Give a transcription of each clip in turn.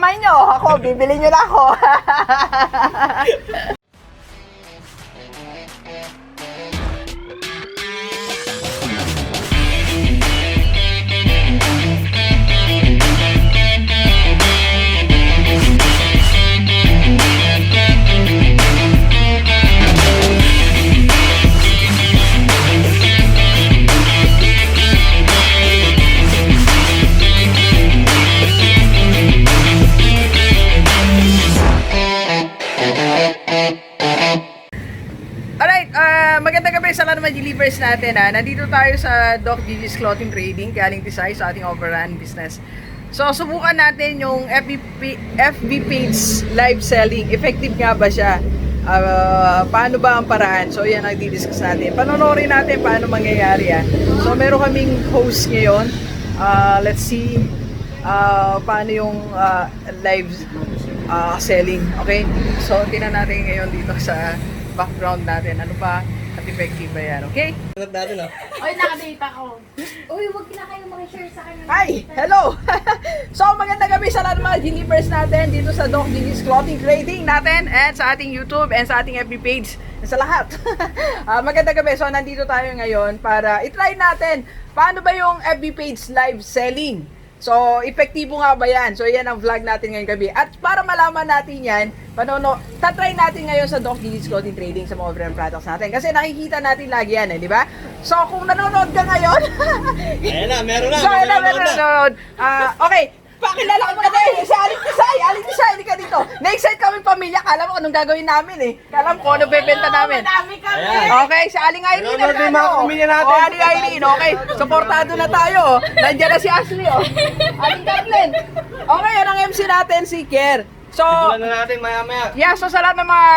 pamain nyo. Ako, bibili nyo na ako. Magandang gabi sa lahat ng mga delivers natin. Nandito tayo sa Doc Gigi's Clothing Trading, Galing Design sa ating overrun business. So, subukan natin yung FB page live selling. Effective nga ba siya? Paano ba ang paraan? So, yan ang didiscuss natin. Panonorin natin paano mangyayari yan. So, meron kaming host ngayon. Let's see paano yung live selling. Okay? So, tingnan natin ngayon dito sa background natin. Ano ba? At effective ba yan? Okay? Oy, nakadate ako. Uy, huwag na kayo mag-share sa kanya. Hi! Hello! So, magandang gabi sa lahat ng mga delivers natin dito sa Doc Gigi's Clothing Trading natin and sa ating YouTube and sa ating FB page sa lahat. Magandang gabi. So, nandito tayo ngayon para itry natin paano ba yung FB page live selling. So, epektibo nga ba yan? So, yan ang vlog natin ngayong gabi. At para malaman natin yan, tatry natin ngayon sa Doc Gigi's Clothing Trading sa mga overall products natin. Kasi nakikita natin lagi yan, di ba? So, kung nanonood ka ngayon, ayan na, meron na. so, meron na. Okay, pakilala ko muna tayo. Si Aling Tisay, hindi ka dito. Na-excite kami pamilya. Kala mo anong gagawin namin eh. Kala mo kung ano bebenta namin. Madami kami. Ayan. Okay, si Aling Irene. Nanonood din mga pamilya natin. Aling Irene, okay. Supportado na tayo. Nandiyan na si Ashley, Aling Kathleen. Okay, yan ang MC natin, si Kier. So, Simulan na natin maya-maya. yeah, so sa lahat ng mga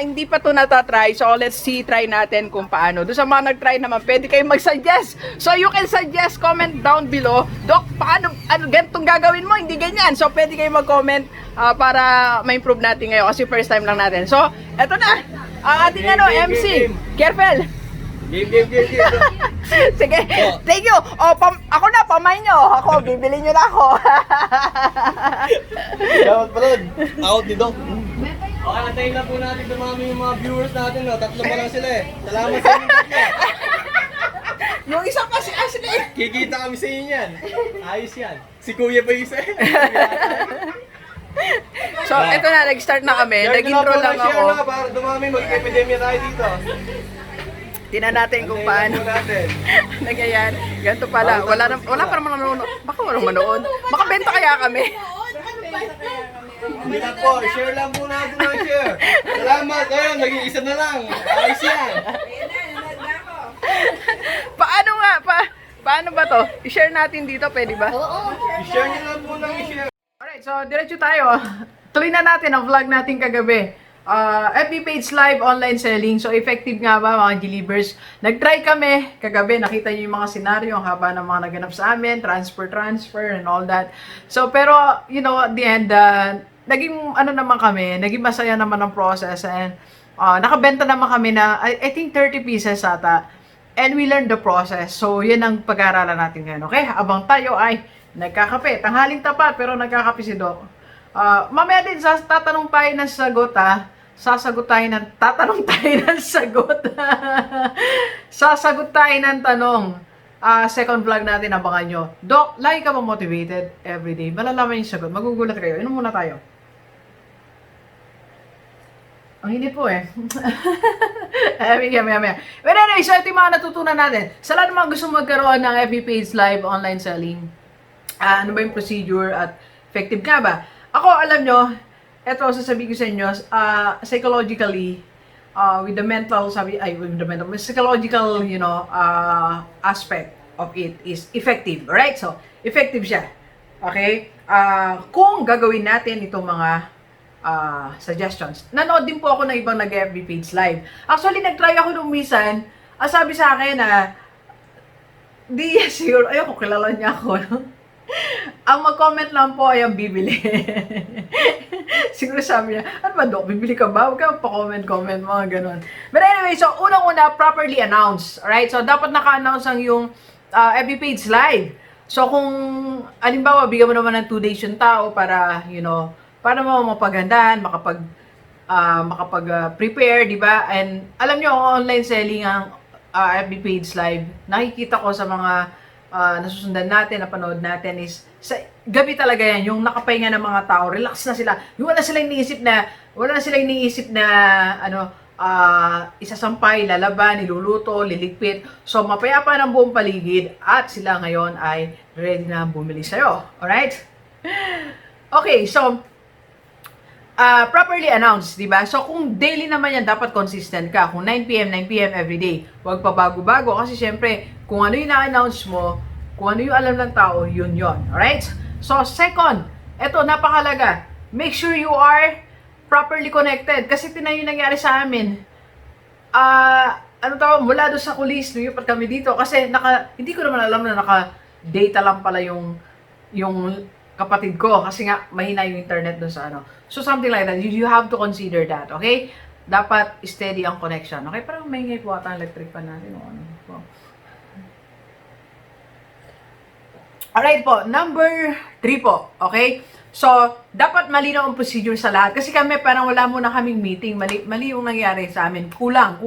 hindi pa ito natatry, so let's see, try natin kung paano. Doon sa mga nag-try naman, pwede kayong mag-suggest. So you can suggest, comment down below. Doc, paano, ganitong gagawin mo? Hindi ganyan. So pwede kayong mag-comment para ma-improve natin ngayon kasi first time lang natin. So, eto na, ang ating MC. Careful. Game. Sige, thank you. Ako na, pamain nyo. Ako, bibili nyo na ako. Dapat pala, out ni Doc. Okay, antayin na po natin dumami yung mga viewers natin. No? Tatlo pa lang sila eh. Salamat sa inyo tatlo. Yung isa pa si Ashley. Kikita kami sa inyo yan. Ayos yan. Si Kuya pa isa eh. So, eto na, nag-start na kami. Nag-intro lang ako. Share na para dumami, mag-epidemia tayo dito. Tingnan natin kung paano nangyayari. Ganito pala. Wala pa naman nanonood. Baka walang manood. Makabenta kaya kami. Hindi lang po, share lang po natin ang share. Salamat, ayun, naging isa na lang. Ayos yan. Paano ba to? I-share natin dito, pwede ba? Oo, I-share nyo lang po ng i-share. Alright, so diretso tayo. Tuloy na natin ang vlog natin kagabi. FB page live online selling. So, effective nga ba mga delivers? Nag-try kami kagabi. Nakita niyo yung mga senaryo, ang haba ng mga naganap sa amin, transfer, and all that. So, pero, you know, at the end, naging, naman kami, naging masaya naman ang process. And, nakabenta naman kami na, I think 30 pieces ata. And we learned the process. So, yan ang pag-aaralan natin ngayon. Okay? Abang tayo ay nagkakape. Tanghaling tapat, pero nagkakape si Doc. Mamaya din, tatanong tayo ng sagot, sasagot tayo ng, tatanong tayo ng sagot. Sasagot tayo ng tanong. Second vlog natin, abangan nyo. Doc, lagi ka ba motivated everyday? Malalaman yung sagot. Magugulat kayo. Inom muna tayo. Ang hindi po eh. Maya. But anyway, so ito yung mga natutunan natin. Sa lahat ng mga gusto magkaroon ng FB page live online selling, ano ba yung procedure at effective nga ba? Ako, alam nyo, eto, sasabihin ko sa inyo, psychologically, with the psychological, aspect of it is effective, right? So, effective siya. Okay? Kung gagawin natin itong mga suggestions. Nanood din po ako ng ibang nag-FB page live. Actually, nag-try ako nung minsan, sabi sa akin na, di siguro, ayoko, kilala niya ako, no? Ang mag-comment lang po ay ang bibili. Siguro sabi niya, ano ba, Doc, bibili ka ba? Huwag ka pa-comment, mga ganun. But anyway, so unang-una, properly announce. Alright? So, dapat naka-announce ang yung FB page live. So, kung, alimbawa, bigyan mo naman ng 2 days yung tao para, para mo mapaghandaan, prepare, di ba? And alam nyo, online selling ang FB page live, nakikita ko sa mga nasusundan natin, napanood natin is, sa gabi talaga yan, yung nakapahinga ng mga tao, relax na sila. Yung wala na silang iniisip na, isasampay, lalaban, niluluto, liligpit. So, mapayapa ng buong paligid at sila ngayon ay ready na bumili sa'yo. Alright? Okay, so, properly announced, di ba? So, kung daily naman yan, dapat consistent ka. Kung 9 p.m., 9 p.m. everyday. Huwag pa bago-bago kasi syempre, kung ano yung na-announce mo, kung ano yung alam ng tao, yun yon. Alright? So, second, eto, napakalaga. Make sure you are properly connected. Kasi tinan yung nangyari sa amin. Mula doon sa kulis, lumipat kami dito. Kasi hindi ko naman alam na naka-data lang pala yung kapatid ko. Kasi nga, mahina yung internet doon sa So, something like that. You have to consider that, okay? Dapat steady ang connection. Okay? Parang maingay po ata ang electric pan natin. Alright po, number 3 po, okay? So, dapat malinaw ang procedure sa lahat. Kasi kami, parang wala muna kaming meeting. Mali yung nangyari sa amin. Kulang.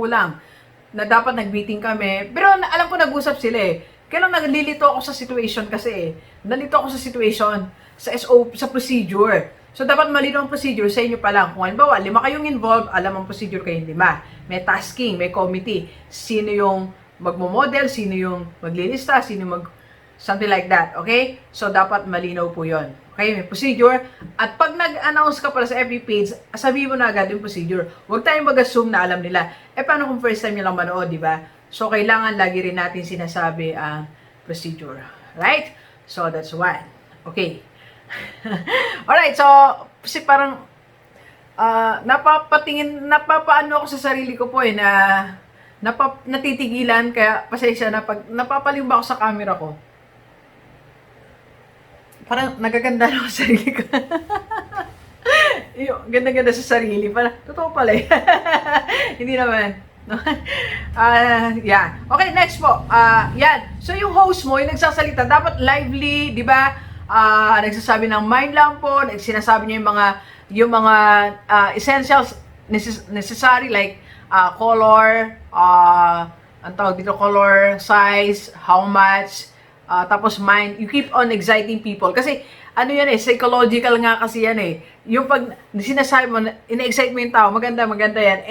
Na dapat nag-meeting kami. Pero alam ko nag-usap sila eh. Kaya lang naglilito ako sa situation kasi eh. Nalito ako sa situation, sa SOP, sa procedure. So, dapat malinaw ang procedure sa inyo pa lang. Kung halimbawa, 5 kayong involved, alam ang procedure kayong 5. May tasking, may committee. Sino yung magmo-model, sino yung maglilista, sino something like that, okay? So, dapat malinaw po yon. Okay, may procedure. At pag nag-announce ka pala sa FB page, sabihin mo na agad yung procedure. Huwag tayong mag-assume na alam nila. Paano kung first time nyo lang manood, di ba? So, kailangan lagi rin natin sinasabi ang procedure. Right? So, that's one. Okay. Alright, so, kasi parang, napapaano ako sa sarili ko po na, natitigilan, kaya pasensya na pag napapalimba ako sa camera ko. Parang nagaganda na ako sa sarili ko. Yung ganda-ganda sa sarili. Parang, totoo pala eh. Hindi naman. Yeah. Okay, next po. Yan. So, yung host mo, yung nagsasalita, dapat lively, di ba? Nagsasabi ng mind lang po, sinasabi niya yung mga essentials necessary like color, ang tawag dito, color, size, how much, tapos mind, you keep on exciting people. Kasi, yan psychological nga kasi yan eh. Yung pag sinasabi mo, ina-excite mo yung tao, maganda yan.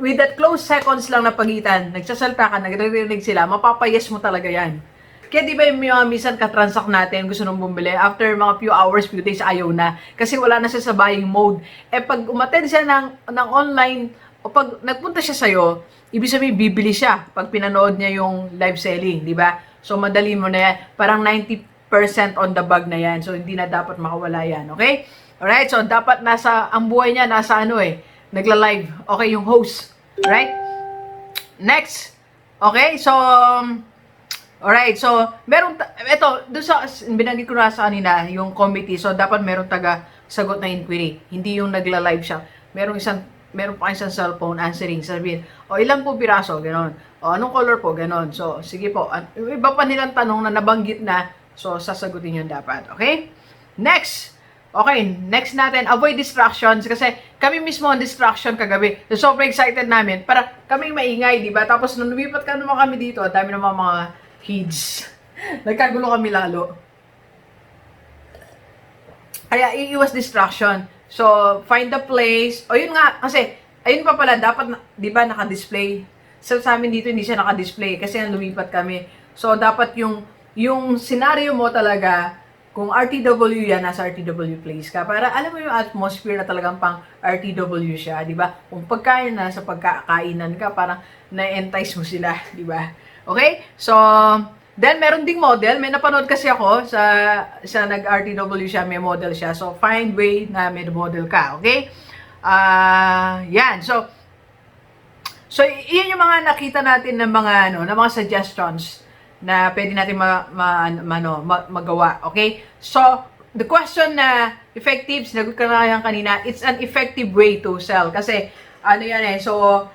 With that close seconds lang na pagitan, nagsasalta ka, nagre-renig sila, mapapayes mo talaga yan. Kaya di ba yung minsan katransact natin, gusto nung bumili, after mga few hours, few days, ayaw na. Kasi wala na siya sa buying mode. Pag umattend siya ng online, o pag nagpunta siya sa'yo, ibig sabihin, bibili siya pag pinanood niya yung live selling, di ba? So, madali mo na yan. Parang 90% on the bag na yan. So, hindi na dapat makawala yan. Okay? Alright? So, dapat ang buhay niya nasa nagla-live. Okay? Yung host. Alright? Next. Okay? So, alright. So, doon sa, binanggit ko na sa kanina, yung committee. So, dapat meron taga-sagot na inquiry. Hindi yung nagla-live siya. Meron pa isang cellphone answering, sabihin, ilan po piraso, gano'n. Anong color po, gano'n. So, sige po. Iba pa nilang tanong na nabanggit na, so, sasagutin yun dapat. Okay? Next. Okay, next natin, avoid distractions. Kasi kami mismo ang distraction kagabi. So, super excited namin. Para kami maingay, di ba? Tapos, nung lumipat ka naman kami dito, dami naman mga kids. Nagkagulo kami lalo. Kaya, iiwas distraction. So, find the place. Yun nga, kasi, ayun pa pala, dapat, di ba, naka-display. So, sa amin dito, hindi siya naka-display kasi lumipat kami. So, dapat yung scenario mo talaga, kung RTW yan, nasa RTW place ka, para alam mo yung atmosphere na talagang pang RTW siya, di ba? Kung pagkain na, sa pagkakainan ka, parang na-entice mo sila, di ba? Okay? So, then, meron ding model. May napanood kasi ako sa nag-RTW siya, may model siya. So, find way na may model ka. Okay? Yan. So, iyan yung mga nakita natin ng mga suggestions na pwede natin magawa. Okay? So, the question na effective, sinagot ka na yan kanina, it's an effective way to sell. Kasi, so,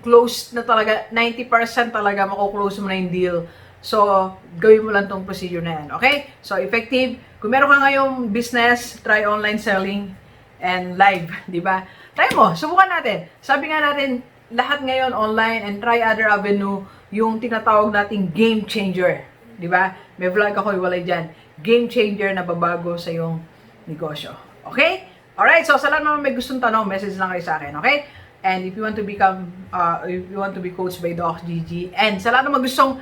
close na talaga, 90% talaga mako-close mo na yung deal. So, gawin mo lang tong procedure na yan. Okay? So, effective. Kung meron ka ngayong business, try online selling and live. Di ba? Try mo. Subukan natin. Sabi nga natin, lahat ngayon online and try other avenue, yung tinatawag nating game changer. Di ba? May vlog ako, iwalay dyan. Game changer na babago sa iyong negosyo. Okay? Alright, so sa lahat naman may gustong tanong, message lang kayo sa akin, okay? And if you want to become, if you want to be coached by Doc GG, and sa lahat naman gustong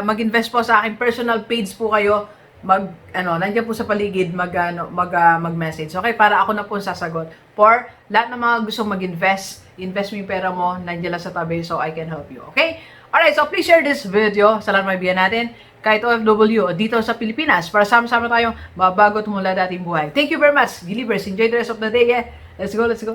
mag-invest po sa akin, personal page po kayo, nandiyan po sa paligid, mag-message, okay? Para ako na po sasagot. For lahat ng mga gustong invest mo yung pera mo, nandiyan lang sa tabi, so I can help you, okay? Alright, so please share this video sa lahat ng maibigan natin, kahit OFW o dito sa Pilipinas, para sama-sama tayong mabago at mula dating buhay. Thank you very much, Believers. Enjoy the rest of the day. Yeah? Let's go, let's go.